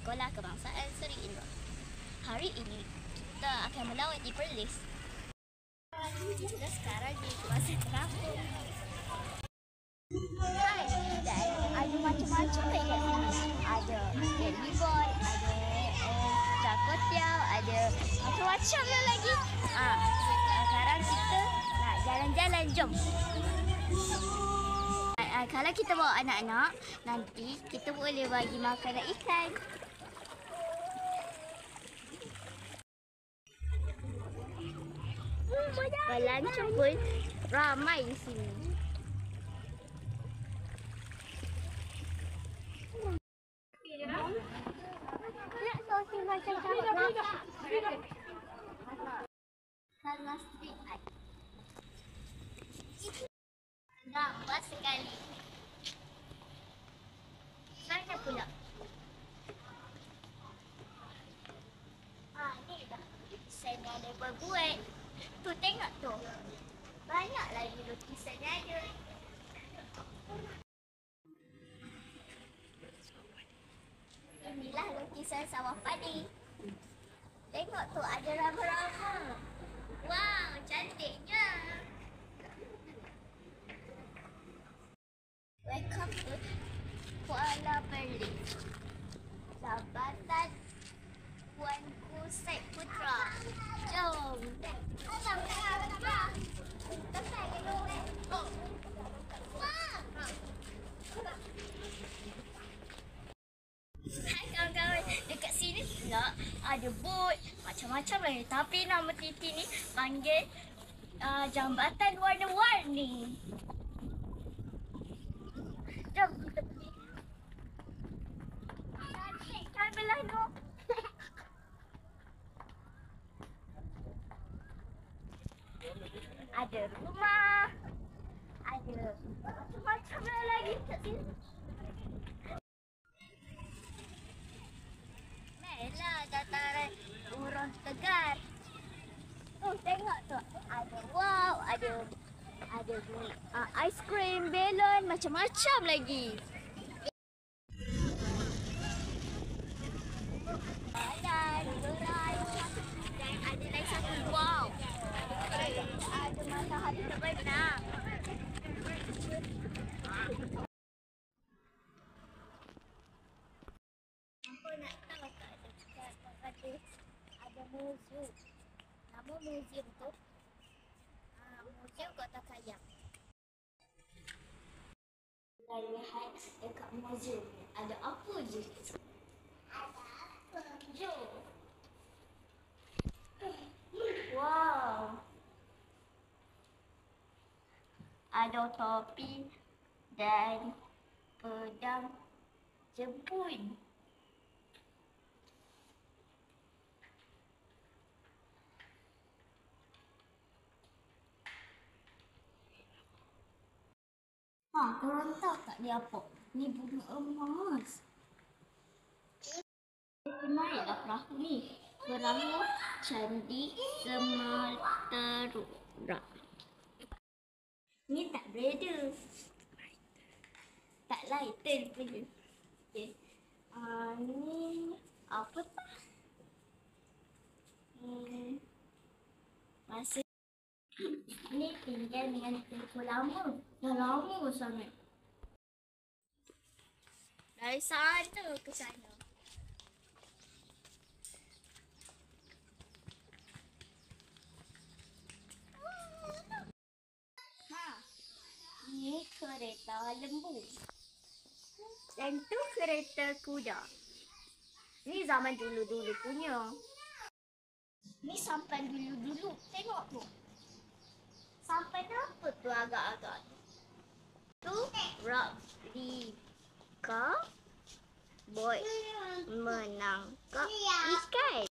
Sekolah Kebangsaan Seri Indra. Hari ini kita akan melawat di Perlis. Kita sekarang di kawasan Terapung. Hai, dan ada macam-macam ikan sini. Ada herbivore, ada cakotiau, ada macam-macam lagi. Sekarang kita nak jalan-jalan, jom. Kalau kita bawa anak-anak, nanti kita boleh bagi makanan ikan. Pelancong pun ramai di sini. Nak sosis macam cakap. Salah street art. Nampak sekali. Sana pula. Ni dah. Saya ada berbuat. Tu tengok tu. Banyak lagi lukisan yang ada. Inilah lukisan sawah padi. Tengok tu ada rama-rama. Wow, cantiknya. Welcome to Kuala Perlis. Jabatan Tuanku Syed Putra. Jom. Hai kawan-kawan, dekat sini pula ada bot macam-macam lagi. Tapi nama Titi ni panggil jambatan warna-warni. Jom kita pergi. Cantik kan belah tu? Ada rumah, ada macam-macam lagi kat sini. Naiklah dataran Urang Tegar. Tengok tu, ada wow, ada aiskrim, belon, macam-macam lagi. Dan ada lagi satu, wow. Ada matahari terbenam. Apa nak tahu tak ada museum. Nama museum tu Museum Kota Kayang. Kita lihat dekat museum ni ada apa je? Ada apa? Jom. Wow. Ada topi dan pedang jemput. Korang tahu tak dia apa? Ni bunga emas. Naiklah perahu ni. Perahu Candi Semarterurak. Ni tak berada. Tak lighter punya. Okay. Ni apa tak? Masih ni tinggal dengan tempoh lama. Dah lama sangat. Dari sana ke sana. Ni kereta lembu. Dan tu kereta kuda. Ni zaman dulu-dulu punya. Ni sampan dulu-dulu. Tengok tu. Sampan apa tu agak-agak? Tu replika bot menangkap ikan.